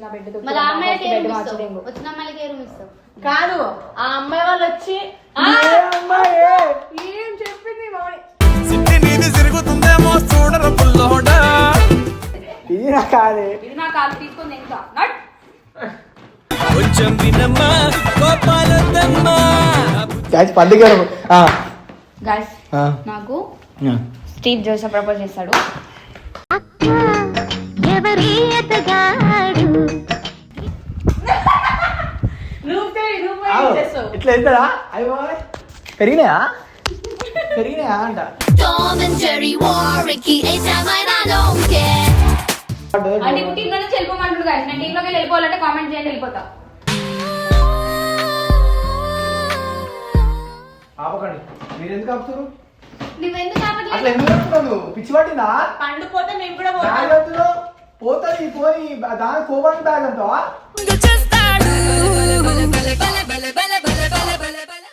నా బెడ్ మరి ఆ అమ్మాయికి ఏ రూమ్ ఇస్తావు? వచ్చిన అమ్మాయికి ఏ రూమ్ ఇస్తావు? కాదు ఆ అమ్మాయి వాళ్ళు వచ్చి ఏం చెప్పింది మామూలు ఇది నా కాదే, ఇది నా కాదు తీసుకుంది ఇంకా నట్ కొంచెం వినమ్మా కోపాలొద్దమ్మా. గాయస్ పండుగ గైస్ నాకు స్టీవ్ జోసెఫ్ ప్రపోజ్ చేశాడు. ఇట్లా వెళ్తారా? అయ్యో పెరిగినాయా పెరిగినాయా అంట. అంటే ఇప్పుడు టీంలో నుంచి వెళ్ళిపోమంటాడు గాయస్. నేను టీంలోకి వెళ్ళిపోవాలంటే కామెంట్ చేయండి, వెళ్ళిపోతా. ఆపకండి, మీరు ఎందుకు ఆపుతారు? నువ్వెందుకు ఆపట్లేదు? అట్లా ఎందుకు ఆపుతున్నావు? పిచ్చి పట్టిందా? పండు పోతే మేము కూడా బ్యాగ్ అంటున్నావు, పోతుంది పోయి దాని కోపానికి బ్యాగ్ అంటావా?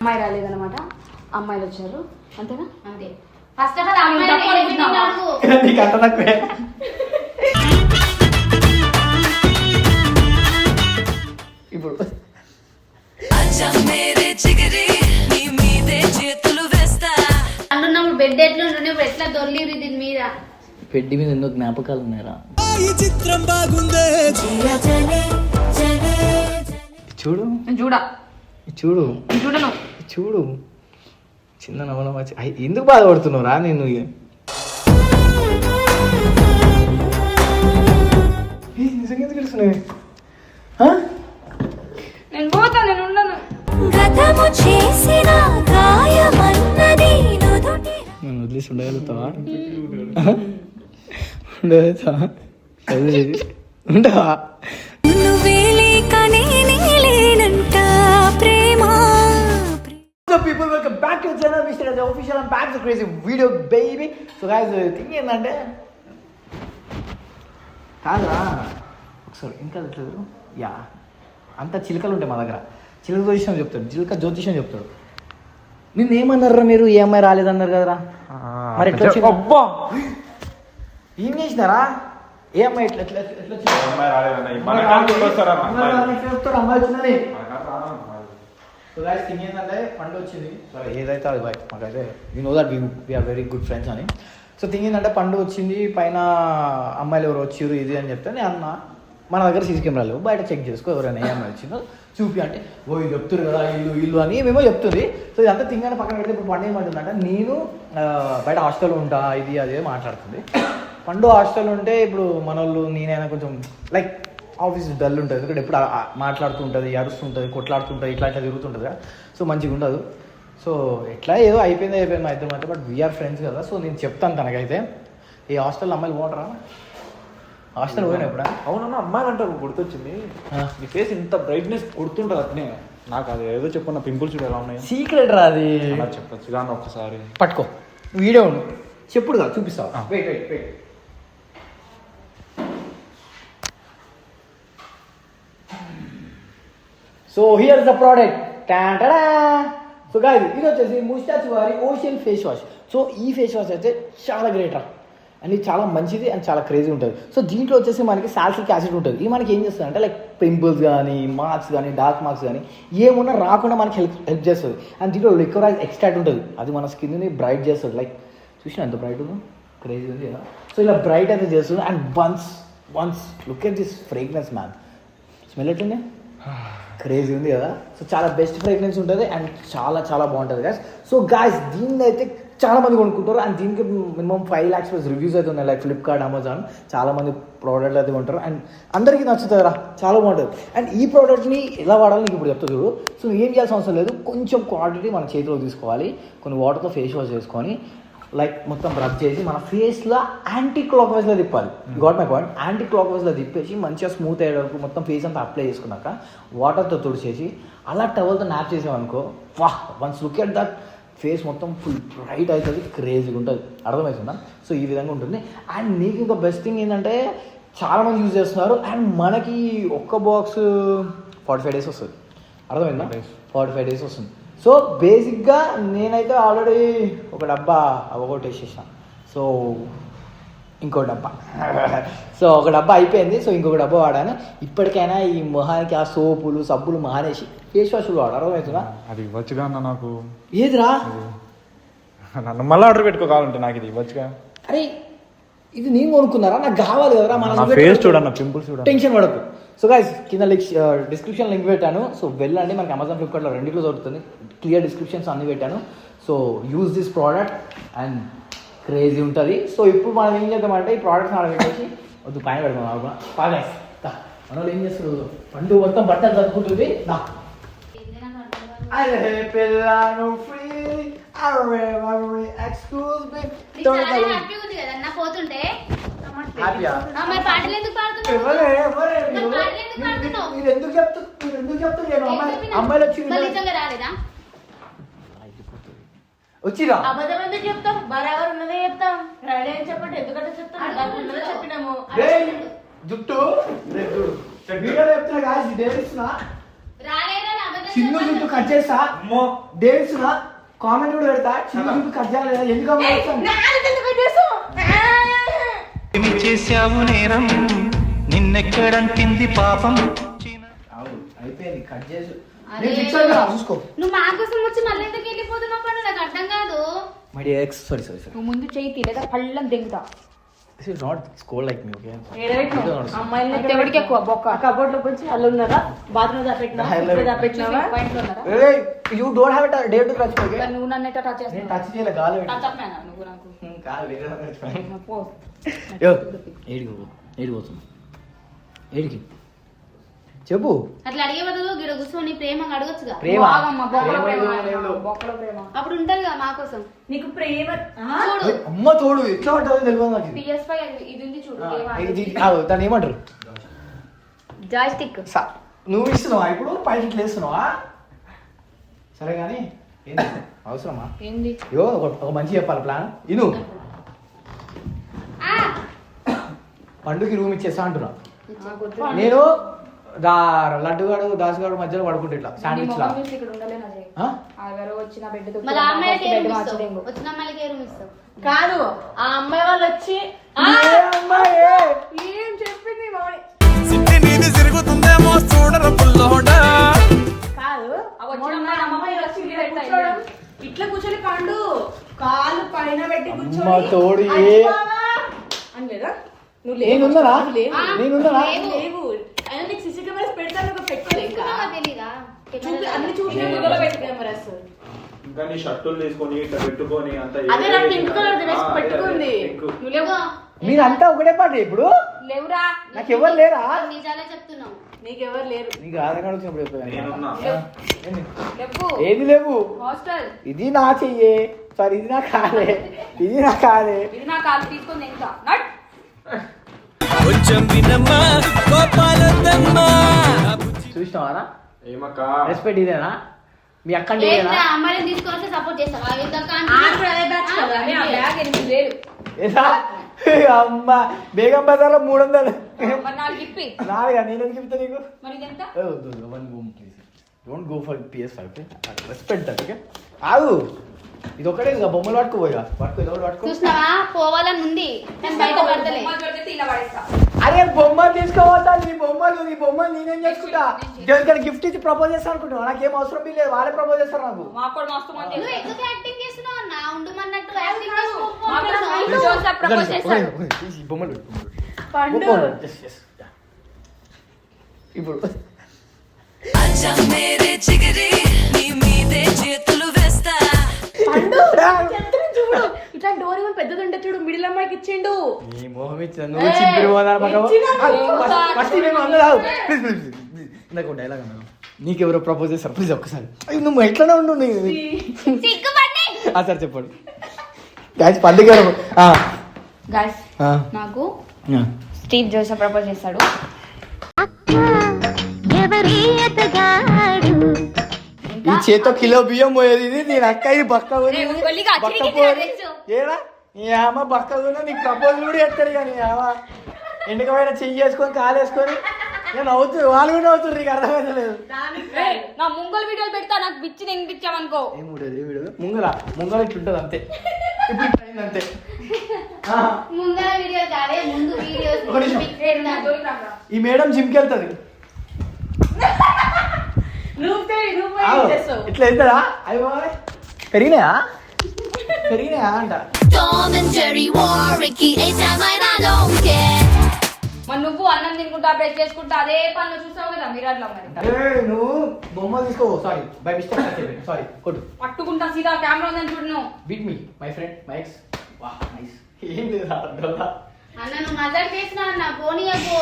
అమ్మాయి రాలేదన్నమాట, అమ్మాయిలు వచ్చారు అంతేనా? అంతే. ఫస్ట్ ఆఫ్ ఆల్ అమ్మాయి నీకు అంత తక్కువే. ఇప్పుడు అన్నున్నప్పుడు బెడ్ ఎట్లా నువ్వు ఎట్లా దొర్లిరు దీని మీద? పెడ్డి మీద ఎన్నో జ్ఞాపకాలు ఉన్నాయరా. చిత్రం బాగుందే చూడు చూడా చూడు చూడను చూడు చిన్న నవ్వడం వచ్చి ఎందుకు బాధపడుతున్నావు రా? నేను నిజంగా ఎందుకు తెలుస్తున్నాయి? నేను పోతా, నేను ఉండను. నన్ను వదిలేసి ఉండగలుగుతావా? ఉండగలుగుతావా? ఉండవా? So people, welcome back to the channel, Mr. Raja Official. I'm back to the crazy video, baby. So guys, thing ఏంటంటే కాదా ఒకసారి ఇంకా తెలియదు యా అంత చిలుకలు ఉంటాయి మా దగ్గర. చిలుక జ్యోతిషం చెప్తాడు, చిలుక జ్యోతిషం చెప్తాడు. నిన్న ఏమన్నారా మీరు? ఏ అమ్మాయి రాలేదన్నారు కదరా, మరి ఎట్లా వచ్చింది? అబ్బా ఏం చేసినారా? ఏ అమ్మాయి ఎట్లా ఎట్లా ఎట్లా చెప్తాడు అమ్మాయి వచ్చిందని. సో గైస్ థింగ్ ఏంటంటే పండు వచ్చింది, సరే ఏదైతే అది బాయ్, మాకైతే you know that we are very good friends అని. సో థింగ్ ఏంటంటే పండు వచ్చింది, పైన అమ్మాయిలు ఎవరు వచ్చారు ఇది అని చెప్తే నేను అన్న మన దగ్గర సీసీ కెమెరా లేవు, బయట చెక్ చేసుకో ఎవరైనా ఏ అమ్మాయి వచ్చిందో చూపి అంటే ఓ ఇది చెప్తారు కదా ఇల్లు ఇల్లు అని మేమో చెప్తుంది. సో ఇదంతా థింగ్ అని పక్కన పెడితే ఇప్పుడు పండు ఏమంటుందంటే నేను బయట హాస్టల్లో ఉంటా ఇది అదే మాట్లాడుతుంది. పండు హాస్టల్ ఉంటే ఇప్పుడు మన వాళ్ళు నేనైనా కొంచెం లైక్ ఆఫీస్ డల్ ఉంటుంది, ఎందుకంటే ఎప్పుడు మాట్లాడుతూ ఉంటుంది, అరుస్తుంటుంది, కొట్లాడుతుంటుంది, ఇట్లా ఇట్లా తిరుగుతుంటుంది కదా. సో మంచిగా ఉండదు. సో ఎట్లా ఏదో అయిపోయింది మా ఇద్దరు మధ్య, బట్ వీఆర్ ఫ్రెండ్స్ కదా. సో నేను చెప్తాను తనకైతే ఈ హాస్టల్ అమ్మాయిలు పోటరా? హాస్టల్ పోయినా ఎప్పుడా? అవునన్నా అమ్మాయిలు అంటారు. గుర్తొచ్చింది, నీ ఫేస్ ఇంత బ్రైట్నెస్ కొడుతుంటుంది అట్నే. నాకు అది ఏదో చెప్పన్న పింపుల్స్ చూడ ఎలా ఉన్నాయి? సీక్రెట్ రా అది. చెప్పచ్చు కానీ ఒక్కసారి పట్టుకో వీడియో చెప్పుడుగా చూపిస్తావు. Wait wait wait. So here the product. So guys ఇది వచ్చేసి ముస్టాచ్ వారి ఓషన్ ఫేస్ వాష్. సో ఈ ఫేస్ వాష్ అయితే చాలా గ్రేట్ రా, అండ్ ఇది చాలా మంచిది అండ్ చాలా క్రేజీ ఉంటుంది. సో దీంట్లో వచ్చేసి మనకి సాల్సిలిక్ యాసిడ్ ఉంటుంది. ఇది మనకి ఏం చేస్తుంది అంటే లైక్ పింపుల్స్ కానీ మార్క్స్ కానీ డార్క్ మార్క్స్ కానీ ఏమున్నా రాకుండా మనకి హెల్ప్ చేస్తుంది. అండ్ దీంట్లో లిక్వరైజ్ ఎక్స్ట్రాక్ట్ ఉంటుంది, అది మన స్కిన్ని బ్రైట్ చేస్తుంది. లైక్ చూసినా ఎంత బ్రైట్ ఉందో, క్రేజీ ఉంది కదా. సో ఇలా బ్రైట్ అయితే చేస్తుంది. And once look at this fragrance man, smell ఎట్లుంది? క్రేజీ ఉంది కదా. సో చాలా బెస్ట్ ఫ్రేగ్రెన్స్ ఉంటుంది అండ్ చాలా చాలా బాగుంటుంది గాయ్స్. సో గాయ్స్ దీన్ని అయితే చాలా మంది కొనుక్కుంటారు అండ్ దీనికి మినిమం 5 lakhs ప్లస్ రివ్యూస్ అయితే ఉన్నాయి. లైక్ ఫ్లిప్కార్ట్, అమెజాన్ చాలా మంది ప్రోడక్ట్లు అయితే కొంటారు అండ్ అందరికీ నచ్చుతుంది రా, చాలా బాగుంటుంది. అండ్ ఈ ప్రోడక్ట్ని ఎలా వాడాలో నీకు ఇప్పుడు చెప్తా చూడు. సో ఏం చేయాల్సిన అవసరం లేదు, కొంచెం క్వాంటిటీ మన చేతిలో తీసుకోవాలి, కొన్ని వాటర్తో ఫేస్ వాష్ చేసుకొని లైక్ మొత్తం రబ్ చేసి మన ఫేస్లో యాంటీ క్లాక్ వైజ్లో తిప్పాలి. Got my point. Anti clock వైజ్లో తిప్పేసి మంచిగా స్మూత్ అయ్యేటప్పుడు మొత్తం ఫేస్ అంతా అప్లై చేసుకున్నాక వాటర్తో తుడిచేసి అలా టవల్తో న్యాప్ చేసామనుకో, వాహ్ once look at that face మొత్తం ఫుల్ బ్రైట్ అవుతుంది, క్రేజీగా ఉంటుంది. అర్థమవుతుందా? సో ఈ విధంగా ఉంటుంది. అండ్ నీకు ఇంకా బెస్ట్ థింగ్ ఏంటంటే చాలామంది యూజ్ చేస్తున్నారు అండ్ మనకి ఒక్క బాక్స్ 45 days వస్తుంది. అర్థమైందా? 45 days వస్తుంది. సో బేసిక్గా నేనైతే ఆల్రెడీ ఒక డబ్బా అవగొట్టేసేసాను. సో ఇంకో డబ్బా. సో ఒక డబ్బా అయిపోయింది. సో ఇంకొక డబ్బా వాడాను. ఇప్పటికైనా ఈ మొహానికి ఆ సోపులు సబ్బులు మానేసి ఫేస్ వాష్లు వాడు. అర్థమవుతుందా? అది ఇవ్వచ్చుగా అన్న నాకు. ఏదిరా? నన్ను మళ్ళీ ఆర్డర్ పెట్టుకో కావాలంటే నాకు ఇది ఇవ్వచ్చుగా. అరే ఇది నేను కొనుక్కున్నారా? నాకు కావాలి కదరా. నా ఫేస్ చూడన్న, పింపుల్స్ చూడ. టెన్షన్ పడకు. సో గైస్ కింద డిస్క్రిప్షన్ లింక్ పెట్టాను. సో వెళ్ళండి, మనకి అమెజాన్ ఫ్లిప్కార్ట్లో రెండిట్లో దొరుకుతుంది. క్లియర్ డిస్క్రిప్షన్స్ అన్నీ పెట్టాను. So use this product and crazy ఉంటుంది. సో ఇప్పుడు మనం ఏం చేద్దామంటే ఈ ప్రోడక్ట్స్ ఆడ పెట్టేసి వద్దు పైన పెడతాం. గైస్ మన వాళ్ళు ఏం చేస్తారు, పండు మొత్తం బట్టలు చదువుకుంటుంది. అరే పిల్లను ఫ్రీ అరే అరే ఎక్స్క్యూజ్ మీ. హ్యాపీగా ఉంది కదా అన్న పోతుంటే. హ్యాపీయా? మరి పాటలు ఎందుకు పాడుతున్నావు? మీరు ఎందుకు చెప్తున్నారు? అమ్మాయిలు వచ్చి నిజంగా రాలేదా? వచ్చిరా? అబద్ధం ఎందుకు చెప్తాం? బరాబర్ ఉన్నదే చెప్తాం. రెడీ అని చెప్పండి, ఎందుకంటే చెప్తాం. ఉన్నదే చెప్పినాము. జుట్టు వీడియోలో చెప్తున్నా కాదు, డేవిస్తున్నా రాలేదా? అబద్ధం చిన్న జుట్టు కట్ చేస్తా, డేవిస్తున్నా కామెంట్ కూడా పెడతా. చిన్న జుట్టు కట్ చేయాలి ఎందుకు చేశావు నేరం, నిన్నెక్కడంటింది పాపం. అయిపోయింది కట్ చేసి అరే, చూసుకో. నువ్వు మా కోసం వచ్చి మళ్ళీ ఎందుకు వెళ్ళిపోతున్నావు? పండు నాకు అర్థం కాదు. మై డియర్ ఎక్స్ సారీ నువ్వు ముందు చేయి తీలేదా పళ్ళం దిగుతా. This is not score like me. Okay అమ్మాయిలు ఎవరికి ఎక్కువ బొక్క కబోర్డ్ లో కొంచెం అల్లు ఉన్నారా? బాత్రూమ్ దాపెట్టినావా? You don't have a day to touch. Okay నువ్వు నన్ను ఎట్లా టచ్ నేను చేస్తావు? టచ్ చేయలే, గాలి టచ్ అప్ మేనా నువ్వు నాకు? పో. ఏడిపోతున్నా ఏడికి చెప్పు. అట్లా అడిగే బదులు గిడ కూర్చొని ప్రేమగా అడగొచ్చుగా. ప్రేమ బాగమ్మ, బొక్కలో ప్రేమ ప్రేమ, ఏదో లేదు. బొక్కలో ప్రేమ. అప్పుడు ఉంటది కదా మా కోసం. నీకు ప్రేమ చూడు అమ్మ తోడు ఎట్లా ఉంటుందో తెలియదు నాకు ఇది. PS5 ఇది ఉంది చూడు. దాన్ని ఏమంటారు? జాయ్స్టిక్. నువ్వు ఇస్తున్నావా ఇప్పుడు పైకి ఇట్లా వేస్తున్నావా? సరే కానీ ఏంది అవసరమా? ఏంది? యో ఒక మంచి చెప్పాలి ప్లాన్. ఇను పండుకి రూమ్ ఇచ్చేస్తా అంటున్నా. నేను లడ్డుగాడు దాసుగాడు మధ్యలో పడుకుంటే ఇట్లా శాండ్విచ్ లా. ఇక్కడ ఉండలేనా జై? ఆగారు వచ్చిన బెడ్ తో మళ్ళీ ఆ అమ్మాయికి ఏ బెడ్ రూమ్ మార్చదేమో. ఇస్తావు? వచ్చిన అమ్మాయికి ఏ రూమ్ ఇస్తావు? కాదు, ఆ అమ్మాయి వాళ్ళు వచ్చి ఏం చెప్పింది మామని? సిట్టి నీది తిరుగుతుందేమో చూడరు పుల్లోడా. కాదు, ఆ వచ్చిన మొన్న అమ్మాయి అమ్మాయి అమ్మాయి వచ్చి వచ్చి ఇలా కూర్చోవడం, ఇట్లా కూర్చొని పండు కాలు పైన పెట్టి అమ్మ కూర్చొని తోడు అని లేదా? నువ్వు నేనున్నానా? లేవు. నేనున్నానా? లేవు. అయినా నీకు సిసి కెమెరాస్ పెడతాను, నువ్వు పెట్టుకోలే ఇంకా. చూసుకున్నావా తెలీదా? చూపి అన్ని చూసిన గూగుల్లో పెట్టు కెమెరాస్. ఇంకా నీ షర్టులు తీసుకొని ఇట్లా పెట్టుకొని అంత అదే నా పింక్ కలర్ డ్రెస్ పెట్టుకుంది. నువ్వు లేవు. మీరంతా ఒకటే పాట ఇప్పుడు. లేవురా. నాకు ఎవరు లేరా? నిజాలే చెప్తున్నావు. నీకెవరు లేరు. నీకు ఆధార్ కార్డు వచ్చినప్పుడు చెప్పాను. నేనున్నా. లేవు. ఏది లేవు. హాస్టల్. ఇది నా చెయ్యే, సారీ ఇది నా కాలే, ఇది నా కాలే. ఇది నా కాలు తీసుకొని ఎంత నట్. కొంచెం వినమ్మా గోపాలద్దమ్మా. చూసినావారా? ఏమక్క రెస్పెక్ట్ ఇదేనా? మీ అక్కండి ఇదేనా? ఏంట్రా, అమ్మాయిని తీసుకొని సపోర్ట్ చేస్తావా? ఇంతకా అదే బ్యాచ్ కదా. ఆ బ్యాగ్ 8,000. ఏదా? అమ్మ బేగం బజార్లో 300. మరి నాకు ఇప్పి. నాలుగా నేను ఎందుకు చెప్తా నీకు? మరి ఇదెంత? Don't go for PS5. Respect that. Okay ఆగు. ఇది ఒకటే బొమ్మలు పట్టుకోపోయా పట్టుకో, ఇది ఒకటి పట్టుకో. చూసినావా? పోవాలని ఉంది నేను బయట పడతలే. బొమ్మలు పెడితే ఇలా పడేస్తా. అరే బొమ్మలు తీసుకోవద్దా? నీ బొమ్మలు నేనేం చేసుకుంటా? ఎవరికైనా గిఫ్ట్ ఇచ్చి ప్రపోజ్ చేస్తా అనుకుంటున్నా? నాకేం అవసరం లేదు, వాళ్ళే ప్రపోజ్ చేస్తారు నాకు. మాకు కూడా మస్తు మంది నువ్వు చేస్తారు. ఎందుకు యాక్టింగ్ చేస్తున్నావు అన్న? ఉండమన్నట్టు యాక్టింగ్ మాకు కూడా మైండ్ జోసెఫ్ ప్రపోజ్ చేస్తాడు. ఈ బొమ్మలు పండు Yes, yes. Yeah. ఇప్పుడు అచ్చా మేరే జిగరి నీ మీదే చేతులు వేస్తా. పండు చెప్తున్నా చూడు. ఇట్లా డోర్ ఏమో పెద్దది ఉంటే చూడు, మిడిల్ అమ్మాయికి ఇచ్చిండు. ఈ మొహం ఇచ్చిన నువ్వు చింపిరి పోదారు డైలాగ్ అన్నాను. నీకెవరో ప్రపోజ్ చేస్తారు ప్లీజ్ ఒక్కసారి. అయ్యి నువ్వు ఎట్లనే ఉండు. సిగ్గుపడి సార్ చెప్పండి గాయస్ పండుగ. గైస్ నాకు స్టీవ్ జోసెఫ్ ప్రపోజ్ చేస్తాడు. ఈ చేతో కిలో బియ్యం పోయేది ఇది. నేను అక్క ఇది బక్క రే, గొల్లిగా చిరిగి తినచ్చు. ఏడా నీ అమ్మ బక్క నీకు ప్రపోజ్ కూడా చేస్తారు ఇక. నీ అమ్మ ఎండకపోయినా చెయ్యి వేసుకొని కాలు వేసుకొని నేను నవ్వుతూ వాళ్ళు కూడా నవ్వుతుంది. నీకు అర్థమైతలేదు. నా ముంగల్ వీడియోలు పెడతా, నాకు బిచ్చి తెంగిపించామనుకో. ఏం వీడియో ముంగల ఇట్లుంటది అంతే. ఇప్పుడు ఇట్లా అయింది అంతే. ముందర వీడియో కాదే ముందు వీడియోస్ ఒక నిమిషం. నా జోలికి రాకురా. ఈ మేడం జిమ్కి వెళ్తుంది నువ్వు చేస్తావు ఇట్లా వెళ్తారా అయ్యో పెరిగినాయా అంట Tom and Jerry war, Ricky anytime I don't care. మరి నువ్వు అన్నం తినుకుంటా బ్రష్ చేసుకుంటా అదే పనులు చూస్తావు కదా మిర్రర్ లో మరి అరే నువ్వు బొమ్మ తీసుకో సారీ బై మిస్టేక్ సారీ కొట్టు పట్టుకుంటా సీదా కెమెరా ఉందని చూడు నువ్వు beat me my friend my ex వా నైస్ ఏం లేదు అన్న నువ్వు మజాక్ చేసినా అన్న పోనీయకు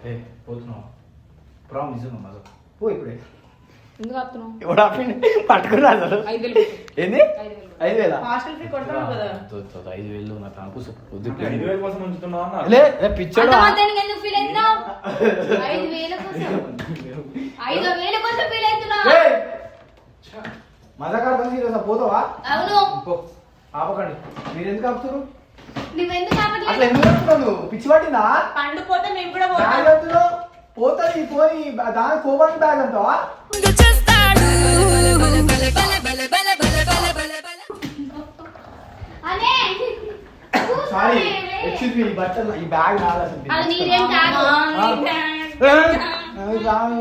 ఏ పోతున్నావు ప్రాబ్లం నిజంగా మజా పో ఇప్పుడే ఎందుకు ఆపుతున్నావు ఎవడు ఆపిండి పట్టుకున్నా అసలు 5,000 పెట్టు. ఏంది 5,000 5,000 హాస్టల్ ఫీ కొడతావు కదా 5,000 నా తాను కూసు 5,000 కోసం ఉంచుతున్నావు అన్న లే పిచ్చోడు అంత మాత్రానికి ఎందుకు ఫీల్ అవుతున్నావు 5,000 కోసం 5,000 కోసం ఫీల్ అవుతున్నావు మజా కాదు సీరియస్ పోతావా అవును పో ఆపకండి మీరు ఎందుకు ఆపుతారు నువ్వెందుకు అట్లా ఆపట్లేదు ఎందుకు ఆపుతున్నావు పిచ్చి పట్టిందా పండు పోతే మేము కూడా బ్యాగ్ పోతాం అంటున్నావు పోతుంది పోయి దాని కోపానికి బ్యాగ్ అంటావా అనే సారీ ఎక్స్క్యూజ్ మీ బట్టలు ఈ బ్యాగ్ అది నీదేం కాదు కాదు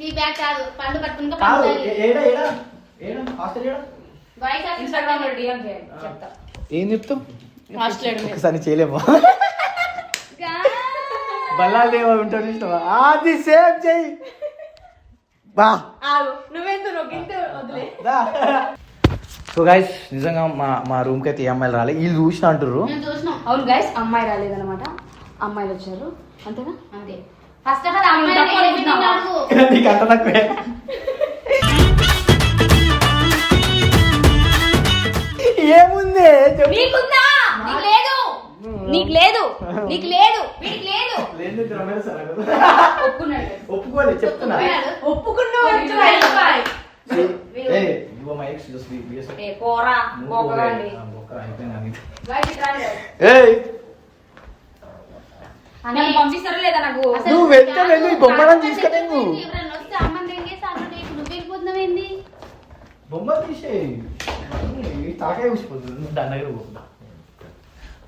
ఈ బ్యాగ్ కాదు పండు పట్టుకుని పండు ఏడా ఏడా ఏడా హాస్టల్ ఏడా బాయ్స్ ఇన్స్టాగ్రామ్ లో డిఎం చేయండి చెప్తా ఏం చెప్తావు హాస్టల్ ఒకసారి చేయలేమా బల్లాలేమో ఉంటాడు చూసినావా అది సేమ్ చెయ్యి బా నువ్వెందుకు నువ్వు గింత వదిలే సో గైస్ నిజంగా మా రూమ్కి అయితే ఏ అమ్మాయిలు రాలే వీళ్ళు చూసిన అంటారు మేము చూసినాం అవును గైస్ అమ్మాయి రాలేదన్నమాట అమ్మాయిలు వచ్చారు అంతేనా అంతే ఫస్ట్ ఆఫ్ ఆల్ నువ్వు తక్కువ అనుకుంటున్నావా? అమ్మాయి నీకు అంత తక్కువే ఏముంది చెప్పు. నీకుందా నీకు లేదు నీకు లేదు నీకు లేదు వీడికి లేదు లేదు ద్రవ్యాలు సరే కదా. ఒప్పుకున్నాడు ఒప్పుకోలే చెప్తున్నా ఒప్పుకున్నావు ఏయ్, ఇదిగో my ex just be a second. ఏ పోరా పోకరండి బొక్క అయిపోయింది అని. గైస్ ఇట్లా రండి. ఏయ్ నన్ను పంపిస్తారా లేదా నాకు అసలు నువ్వు వెళ్తే వెళ్ళు, ఈ బొమ్మలను తీసుకొని వెళ్ళు. ఎవరైనా వస్తే అమ్మని ఎంగేసి అమ్మ నువ్వు వెళ్ళిపోతున్నావేంది బొమ్మ తీసేయి తాకే ఊసిపోతుంది నువ్వు దాని దగ్గర పోతుందా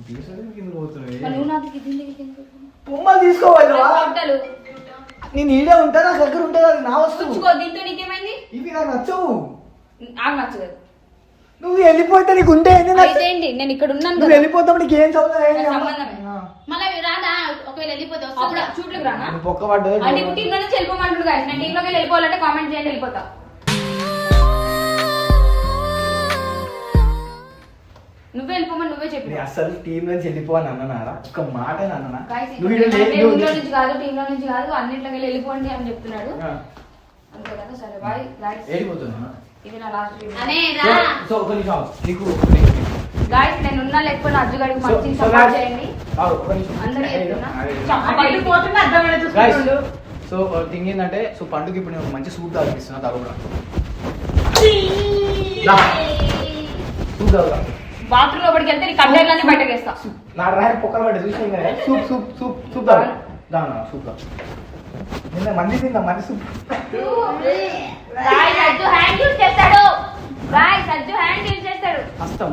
తీసుకొని కింద పోతున్నావు మరి నువ్వు నాకు కింద కింద బొమ్మలు తీసుకోవాలి బట్టలు నేను ఈడే ఉంటా నా దగ్గర ఉంటుంది అది నా వస్తువు ఉంచుకో దీంతో నీకేమైంది ఇవి నాకు నచ్చవు నాకు నచ్చదు నువ్వు వెళ్ళిపోతే నీకు ఉంటే ఏంది నచ్చ- అయితే ఏంటి నేను ఇక్కడ ఉన్నాను నువ్వు కదా వెళ్ళిపోతావు నీకు ఏం సంబంధమే. సంబంధం మళ్ళీ రాదా ఒకవేళ వెళ్ళిపోతే అప్పుడు వస్తుందా చూడలేకు రానా పొక్క పడ్డది అంటే ఇప్పుడు టీంలో నుంచి వెళ్ళిపోమంటుంది కానీ నేను టీంలోకి వెళ్ళిపోవాలంటే కామెంట్ చేయండి వెళ్ళిపోతా నువ్వే వెళ్ళిపోమని నువ్వే చెప్పి నేను అసలు టీం నుంచి వెళ్ళిపోని అన్నారా ఒక్క మాట అన్నా Guys, నువ్వు ఈడ లే- టీంలో నువ్వు- నుంచి కాదు టీంలో నుంచి కాదు అన్నింటిలోకి వెళ్ళి వెళ్ళిపోండి అని చెప్తున్నాడు ఆ, అంతే కదా సరే బాయ్ గాయస్ వెళ్ళిపోతున్నా ఇది నా లాస్ట్ అనే సో రా సో ఒక నిమిషం నీకు గాయస్ నేను ఉన్నా లేకపోతే అర్జు గారికి సో- మంచి సో సపోర్ట్ guys- చేయండి ఆగు, ఒక నిమిషం. అందరూ చెప్తున్నా పండు పోతున్నా అర్థమైన Guys, చూసుకుంటుండు సో థింగ్ ఏంటంటే సో పండుగ ఇప్పుడు నేను మంచి సూప్ తాగిస్తున్నా తగ్గకుండా సూప్ తాగుతా బాత్రూమ్ లోపలికి వెళ్తే నీ కంటైనర్లన్నీ బయటకు వేస్తా నా రాయర్ పొక్కలు పట్టి చూసాం కదా సూప్ సూప్ సూప్ సూప్ తాగు దానా సూప్ తాగు నిన్న మంది తిందా మంది సూప్ గాయస్ అర్జు హ్యాండ్ యూజ్ చేస్తాడు గాయస్ అర్జు హ్యాండ్ యూజ్ చేస్తాడు హస్తం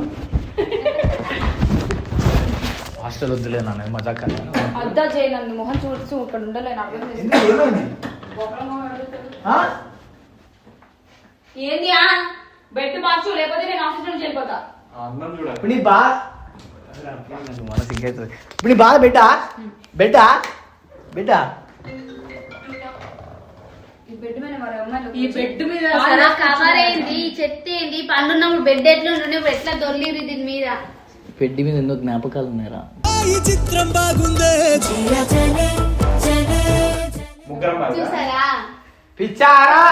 హాస్టల్ వద్దులే నాన్న మజాక్ అన్నాను అద్దా చేయి నన్ను మొహం చూస్తూ ఇక్కడ ఉండలేను అర్థం చేసుకో. ఎందుకు ఏమైంది బొక్కల మొహం అడుగుతాడు. ఆ? ఏంది బెడ్ మార్చు లేకపోతే నేను ఆఫీస్ నుంచి వెళ్ళిపోతా అన్నం చూడాలి ఇప్పుడు నీ బా మన సిగ్గవుతుంది ఇప్పుడు నీ బాధ బిడ్డా బిడ్డా బిడ్డా ఈ బెడ్ మీద మరి అమ్మాయిలు ఈ బెడ్ మీద అసలు కవర్ ఏంది చెత్త ఏంది పండు ఉన్నప్పుడు బెడ్ ఎట్లా ఉంటుండే ఇప్పుడు ఎట్లా దొర్లిరు దీని మీద పెట్టి మీద ఎన్నో జ్ఞాపకాలు ఉన్నాయరా ఈ చిత్రం బాగుందే ముగ్గురం బాగా చూసారా పిచ్చారా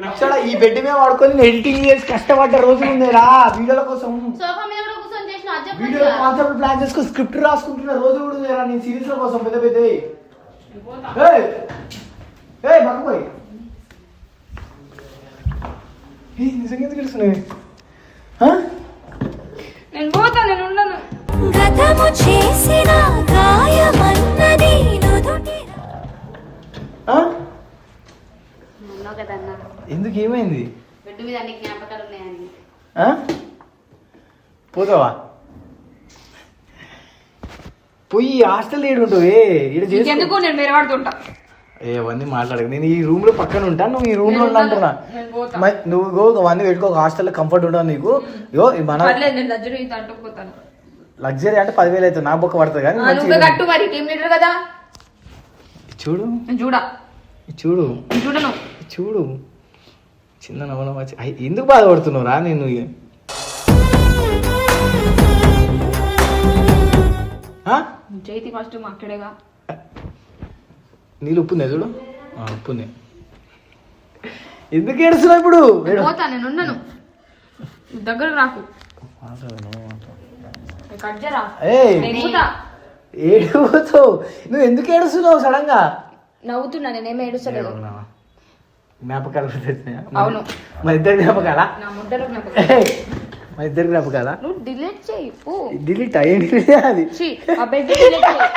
అసలు ఈ బెడ్ మీద పడుకొని ఎడిటింగ్ చేసి కష్టపడ్డ రోజులు ఉన్నాయిరా వీడియోల కోసం సోఫా మీద కూడా కూర్చొని చేసిన అది వీడియో చెప్పొచ్చు కాన్సెప్ట్ ప్లాన్ చేసుకుని స్క్రిప్ట్ రాసుకుంటున్న రోజులు కూడా ఉన్నాయిరా నేను సిరీస్ల కోసం పెద్ద పెద్ద పక్కపోయి నిజంగా ఎందుకు తెలుస్తున్నాయి నేను పోతా నేను ఉండను గతము చేసిన గాయమన్నది నుదుటి ఉన్నావు కదన్నా ఎందుకు ఏమైంది బెడ్ మీద అన్ని జ్ఞాపకాలు ఉన్నాయని పోతావా పోయి హాస్టల్ ఏడు ఉంటావు ఎందుకు నేను వేరే వాడుతుంటా అవన్నీ మాట్లాడకు. నేను ఈ రూమ్ లో పక్కన ఉంటా, నువ్వు ఈ రూమ్ లో ఉంటా అంటున్నా. నువ్వు అవన్నీ పెట్టుకో, హాస్టల్లో కంఫర్ట్ ఉండవు నీకు. ఇగో మన లగ్జరీ అంటే 10,000 అవుతుంది, నా బొక్క పడుతుంది కానీ కట్టు మరి టీమ్ లీడర్ కదా. చూడు చూడు చూడు చిన్న నవ్వడం వచ్చి ఎందుకు బాధపడుతున్నావు రా నేను. చేతి ఫస్ట్ మాట్లాడేగా నీళ్ళు ఉప్పుందే చూడు, ఉప్పుంది. ఎందుకు ఏడుస్తున్నావు ఇప్పుడు? పోతా నేను ఉన్నాను, దగ్గర రాకు. ఏడుగుతావు నువ్వు, ఎందుకు ఏడుస్తున్నావు సడన్ గా? నవ్వుతున్నా, నేనేమి ఏడుస్తలేదు. జ్ఞాపకాలు అవును, మా ఇద్దరు జ్ఞాపకాలా? నా ముద్దరు మా ఇద్దరు జ్ఞాపకాలా? నువ్వు డిలీట్ చేయి. డిలీట్ అయ్యింది అది. ఆ బెడ్ డిలీట్ చేయి.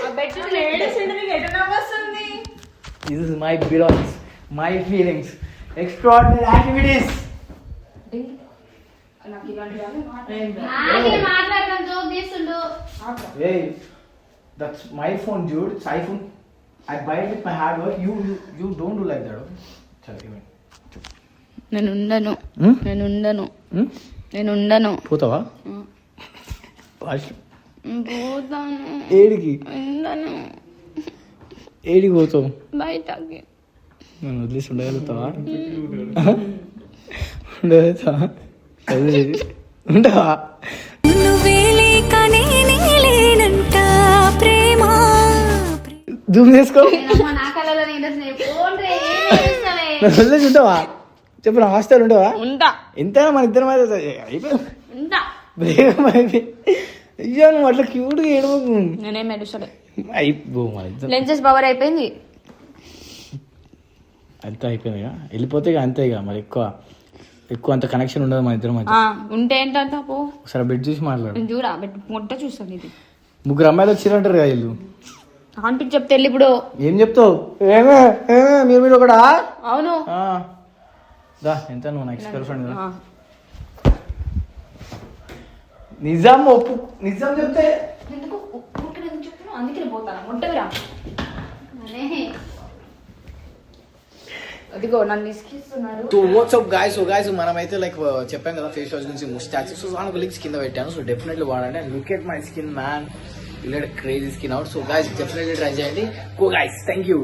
ఆ bed This is my belongings, my feelings, extraordinary activities. మాట్లాడతాను, జోక్ చేస్తుండు. Hey, that's my phone, dude. It's iPhone. I buy it with my hard work. You don't do like that. Okay? Chalo, give me. నేను ఉండను. పోతావా? పోతాను. ఏడికి? ఏడికి పోతావు? బయటకి. నన్ను వదిలేసి ఉండగలుగుతావా? ఉండగలుగుతావా? ఉండవా? జూమ్ చేసుకో. నా కళలో వదిలేసి ఉంటావా? చెప్పు, నా హాస్టల్ ఉండవా? ఉంటా. ఎంతైనా మన ఇద్దరం అయిపోయింది. ఉంటా. బ్రేకం అయిపోయి. అయ్యో నువ్వు అట్లా క్యూట్గా ఏడవకు. నేనేం ఏడుస్తలే. అయిపో మన ఇద్దరు లెన్సెస్ పవర్ అయిపోయింది. అంతా అయిపోయింది ఇక, వెళ్ళిపోతే ఇక అంతే ఇక. మరి ఎక్కువ అంత కనెక్షన్ ఉండదు మన ఇద్దరం మధ్య. ఉంటే ఏంటంట పో. ఒకసారి బెడ్ చూసి మాట్లాడు. నేను చూడా బెడ్ మొట్ట చూస్తాను. ఇది 3 అమ్మాయిలు వచ్చిరంటారు కదా వీళ్ళు. ఆంటీకి చెప్తే వెళ్ళి ఇప్పుడు ఏం చెప్తావు? మీరు ఒకడా? అవును. దా, ఎంత నువ్వు నా ఎక్స్ గర్ల్ ఫ్రెండ్ కదా. నిజం ఒప్పు, నిజం చెప్తే ఎందుకు చెప్తున్నావు? అందుకే పోతాను. మొట్టవిరా అదిగో నన్ను ఇసుకిస్తున్నాడు. So what's up guys. So guys మనమైతే లైక్ చెప్పాం కదా ఫేస్ వాష్ గురించి, ముస్టాచ్. సో దానికి లింక్స్ కింద పెట్టాను. సో డెఫినెట్లీ వాడండి. And look at my skin man, you get crazy skin out. So guys definitely try చేయండి. Go guys, thank you.